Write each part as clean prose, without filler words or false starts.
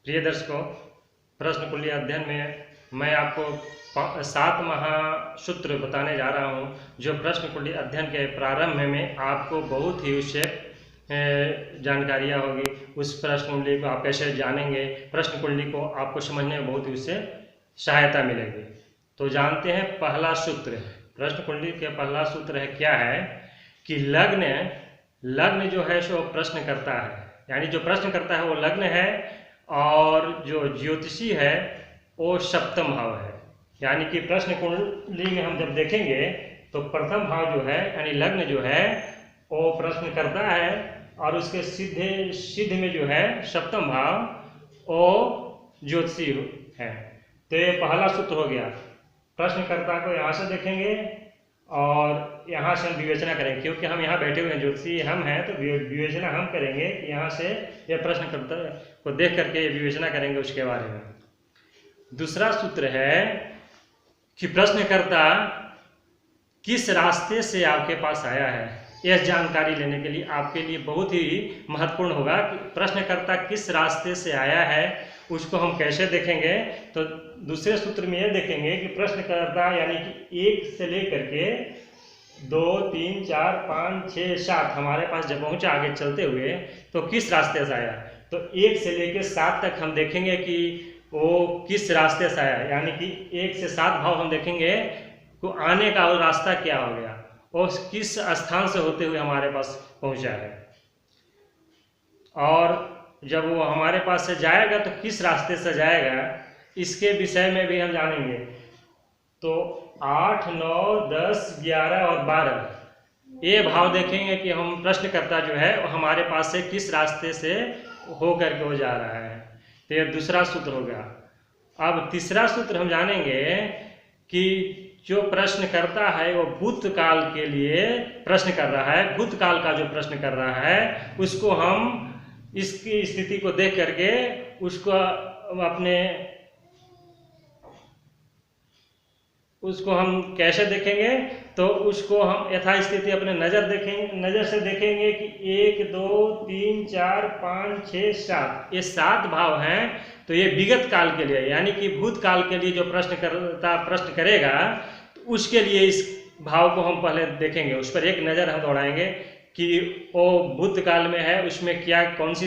प्रिय दर्शकों, प्रश्न कुंडली अध्ययन में मैं आपको 7 महासूत्र बताने जा रहा हूं, जो प्रश्न कुंडली अध्ययन के प्रारंभ में आपको बहुत ही उससे जानकारियाँ होगी। उस प्रश्न कुंडली को आप कैसे जानेंगे, प्रश्न कुंडली को आपको समझने में बहुत ही उससे सहायता मिलेगी। तो जानते हैं पहला सूत्र, प्रश्न कुंडली के पहला सूत्र है क्या है कि लग्न जो है सो प्रश्न करता है, यानी जो प्रश्न करता है वो लग्न है, और जो ज्योतिषी है वो सप्तम भाव है। यानी कि प्रश्न कुंडली में हम जब देखेंगे तो प्रथम भाव जो है यानी लग्न जो है वो प्रश्न करता है, और उसके सिद्ध में जो है सप्तम भाव वो ज्योतिषी है। तो ये पहला सूत्र हो गया। प्रश्नकर्ता को यहाँ से देखेंगे और यहाँ से हम विवेचना करेंगे, क्योंकि हम यहाँ बैठे हुए हैं, ज्योतिषी हम हैं, तो विवेचना हम करेंगे कि यहाँ से यह प्रश्नकर्ता को देख करके विवेचना करेंगे उसके बारे में। दूसरा सूत्र है कि प्रश्नकर्ता किस रास्ते से आपके पास आया है, यह जानकारी लेने के लिए आपके लिए बहुत ही महत्वपूर्ण होगा कि प्रश्नकर्ता किस रास्ते से आया है, उसको हम कैसे देखेंगे। तो दूसरे सूत्र में यह देखेंगे कि प्रश्नकर्ता यानी कि 1 से लेकर के 2, 3, 4, 5, 6, 7 हमारे पास जब पहुंचा आगे चलते हुए तो किस रास्ते से आया। तो 1 से लेकर 7 तक हम देखेंगे कि वो किस रास्ते से आया, यानी कि 1 से 7 भाव हम देखेंगे को आने का वो रास्ता क्या हो गया, और किस स्थान से होते हुए हमारे पास पहुंचा है, और जब वो हमारे पास से जाएगा तो किस रास्ते से जाएगा, इसके विषय में भी हम जानेंगे। तो 8, 9, 10, 11 और 12 ये भाव देखेंगे कि हम प्रश्नकर्ता जो है वो हमारे पास से किस रास्ते से होकर के हो जा रहा है। तो ये दूसरा सूत्र हो गया। अब तीसरा सूत्र हम जानेंगे कि जो प्रश्न करता है वो भूतकाल के लिए प्रश्न कर रहा है, भूतकाल का जो प्रश्न कर रहा है उसको हम इसकी स्थिति को देख करके उसको हम कैसे देखेंगे। तो उसको हम यथास्थिति अपने नज़र से देखेंगे कि 1, 2, 3, 4, 5, 6, 7 ये 7 भाव हैं। तो ये विगत काल के लिए यानी कि भूतकाल के लिए जो प्रश्नकर्ता प्रश्न करेगा तो उसके लिए इस भाव को हम पहले देखेंगे, उस पर एक नज़र हम दौड़ाएंगे कि वो भूतकाल में है, उसमें क्या कौन सी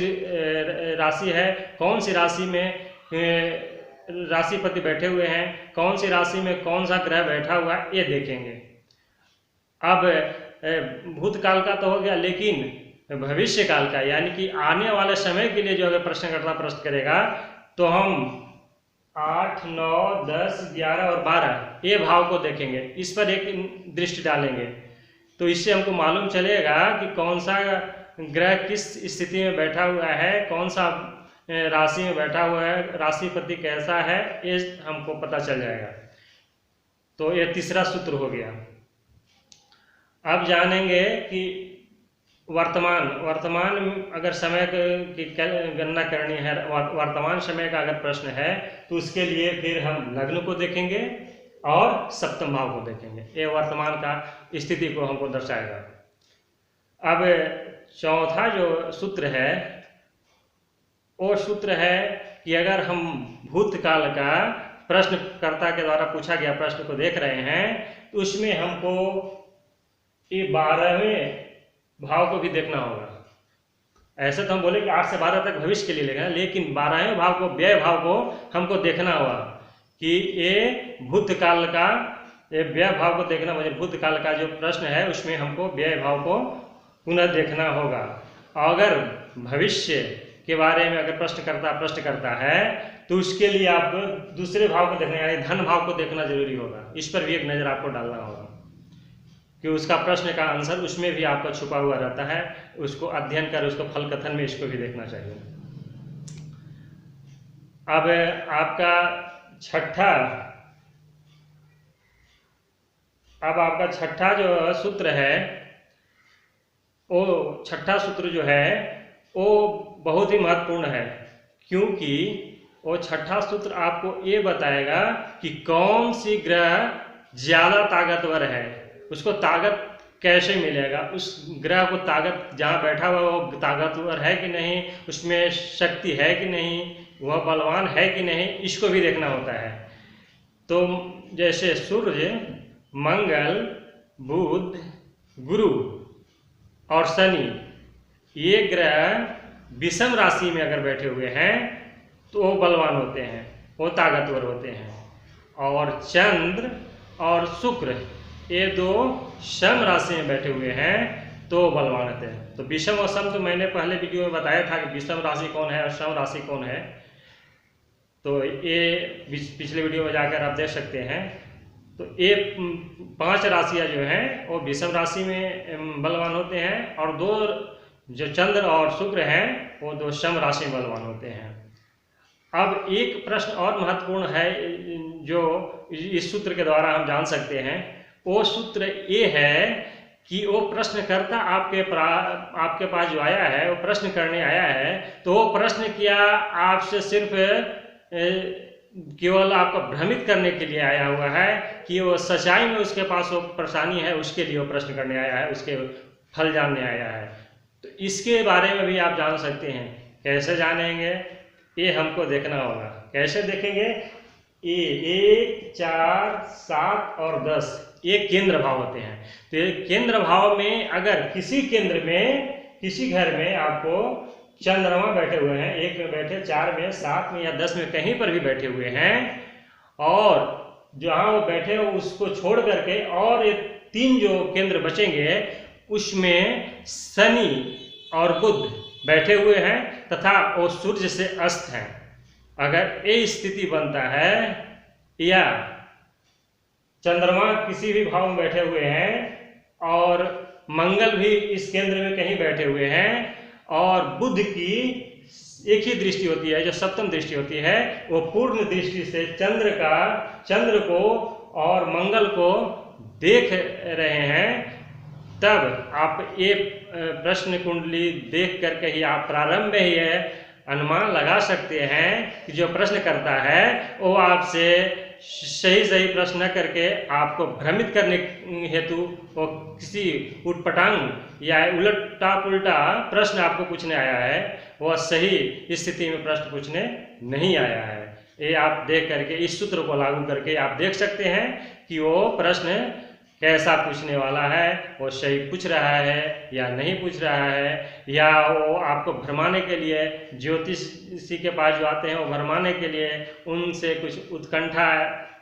राशि है, कौन सी राशि में राशिपति बैठे हुए हैं, कौन सी राशि में कौन सा ग्रह बैठा हुआ है, ये देखेंगे। अब भूतकाल का तो हो गया, लेकिन भविष्य काल का यानी कि आने वाले समय के लिए जो अगर प्रश्नकर्ता प्रश्न करेगा तो हम 8, 9, 10, 11 और 12 ये भाव को देखेंगे, इस पर एक दृष्टि डालेंगे। तो इससे हमको मालूम चलेगा कि कौन सा ग्रह किस स्थिति में बैठा हुआ है, कौन सा राशि में बैठा हुआ है, राशिपति कैसा है, ये हमको पता चल जाएगा। तो ये तीसरा सूत्र हो गया। अब जानेंगे कि वर्तमान अगर समय की गणना करनी है, वर्तमान समय का अगर प्रश्न है तो उसके लिए फिर हम लग्न को देखेंगे और सप्तम भाव को देखेंगे, ये वर्तमान का स्थिति को हमको दर्शाएगा। अब चौथा जो सूत्र है वो सूत्र है कि अगर हम भूतकाल का प्रश्नकर्ता के द्वारा पूछा गया प्रश्न को देख रहे हैं तो उसमें हमको ये 12वें भाव को भी देखना होगा। ऐसे तो हम बोले कि 8 से 12 तक भविष्य के लिए लेना, लेकिन 12वें भाव को, व्यय भाव को हमको देखना होगा कि ये भूतकाल का, ये व्यय भाव को देखना, मुझे भूतकाल का जो प्रश्न है उसमें हमको व्यय भाव को पुनः देखना होगा। अगर भविष्य के बारे में अगर प्रश्न करता है तो उसके लिए आप दूसरे भाव को देखना यानी धन भाव को देखना जरूरी होगा। इस पर भी एक नज़र आपको डालना होगा कि उसका प्रश्न का आंसर उसमें भी आपका छुपा हुआ रहता है, उसको अध्ययन कर उसको फल कथन में इसको भी देखना चाहिए। अब आपका छठा जो सूत्र है वो छठा सूत्र जो है वो बहुत ही महत्वपूर्ण है, क्योंकि वो छठा सूत्र आपको ये बताएगा कि कौन सी ग्रह ज़्यादा ताकतवर है, उसको ताकत कैसे मिलेगा, उस ग्रह को ताकत जहाँ बैठा हुआ वो ताकतवर है कि नहीं, उसमें शक्ति है कि नहीं, वह बलवान है कि नहीं, इसको भी देखना होता है। तो जैसे सूर्य, मंगल, बुध, गुरु और शनि, ये ग्रह विषम राशि में अगर बैठे हुए हैं तो वो बलवान होते हैं, वो ताकतवर होते हैं। और चंद्र और शुक्र ये दो सम राशि में बैठे हुए हैं तो बलवान होते हैं। तो विषम और सम तो मैंने पहले वीडियो में बताया था कि विषम राशि कौन है और सम राशि कौन है, तो ये पिछले वीडियो में जाकर आप देख सकते हैं। तो ये 5 राशियां जो हैं वो विषम राशि में बलवान होते हैं, और 2 जो चंद्र और शुक्र हैं वो 2 सम राशि में बलवान होते हैं। अब एक प्रश्न और महत्वपूर्ण है जो इस सूत्र के द्वारा हम जान सकते हैं, वो सूत्र ये है कि वो प्रश्नकर्ता आपके पास जो आया है, वो प्रश्न करने आया है, तो वो प्रश्न किया आपसे सिर्फ केवल आपको भ्रमित करने के लिए आया हुआ है कि वो सच्चाई में उसके पास वो परेशानी है, उसके लिए वो प्रश्न करने आया है, उसके फल जानने आया है। तो इसके बारे में भी आप जान सकते हैं। कैसे जानेंगे, ये हमको देखना होगा। कैसे देखेंगे, ये 1, 4, 7 और 10 ये केंद्र भाव होते हैं। तो ये केंद्र भाव में अगर किसी केंद्र में, किसी घर में आपको चंद्रमा बैठे हुए हैं, 1 में बैठे, 4 में, 7 में या 10 में कहीं पर भी बैठे हुए हैं, और जहाँ वो बैठे हो उसको छोड़ करके और ये 3 जो केंद्र बचेंगे उसमें शनि और बुध बैठे हुए हैं तथा वो सूर्य से अस्त हैं। अगर ये स्थिति बनता है या चंद्रमा किसी भी भाव में बैठे हुए हैं और मंगल भी इस केंद्र में कहीं बैठे हुए हैं, और बुध की एक ही दृष्टि होती है जो सप्तम दृष्टि होती है, वो पूर्ण दृष्टि से चंद्र को और मंगल को देख रहे हैं, तब आप ये प्रश्न कुंडली देख करके ही आप प्रारंभ में ही अनुमान लगा सकते हैं कि जो प्रश्न करता है वो आपसे सही प्रश्न न करके आपको भ्रमित करने हेतु वो किसी उटपटांग या उलटा पुलटा प्रश्न आपको पूछने आया है, वह सही स्थिति में प्रश्न पूछने नहीं आया है। ये आप देख करके, इस सूत्र को लागू करके आप देख सकते हैं कि वो प्रश्न कैसा पूछने वाला है, वो सही पूछ रहा है या नहीं पूछ रहा है, या वो आपको भरमाने के लिए, ज्योतिषी के पास जो आते हैं वो भरमाने के लिए, उनसे कुछ उत्कंठा,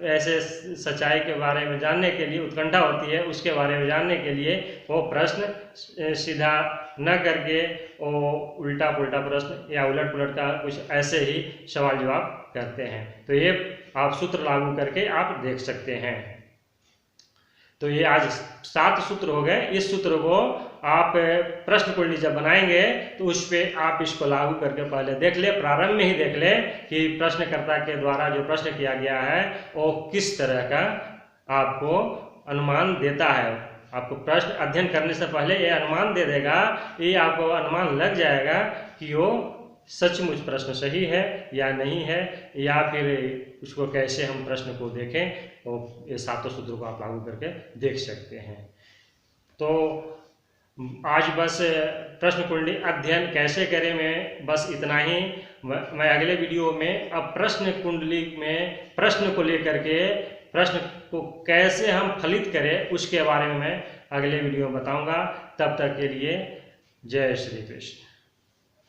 ऐसे सच्चाई के बारे में जानने के लिए उत्कंठा होती है, उसके बारे में जानने के लिए वो प्रश्न सीधा न करके वो उल्टा पुल्टा प्रश्न या उलट पुलट का कुछ ऐसे ही सवाल जवाब करते हैं। तो ये आप सूत्र लागू करके आप देख सकते हैं। तो ये आज 7 सूत्र हो गए। इस सूत्र को आप प्रश्न कुंडली जब बनाएंगे तो उस पर आप इसको लागू करके पहले देख ले, प्रारंभ में ही देख ले कि प्रश्नकर्ता के द्वारा जो प्रश्न किया गया है वो किस तरह का आपको अनुमान देता है। आपको प्रश्न अध्ययन करने से पहले ये अनुमान दे देगा, ये आपको अनुमान लग जाएगा कि वो सचमुच प्रश्न सही है या नहीं है, या फिर उसको कैसे हम प्रश्न को देखें। तो ये 7 सूत्रों को आप लागू करके देख सकते हैं। तो आज बस प्रश्न कुंडली अध्ययन कैसे करें में बस इतना ही। मैं अगले वीडियो में अब प्रश्न कुंडली में प्रश्न को लेकर के प्रश्न को कैसे हम फलित करें उसके बारे में मैं अगले वीडियो में बताऊंगा। तब तक के लिए जय श्री कृष्ण।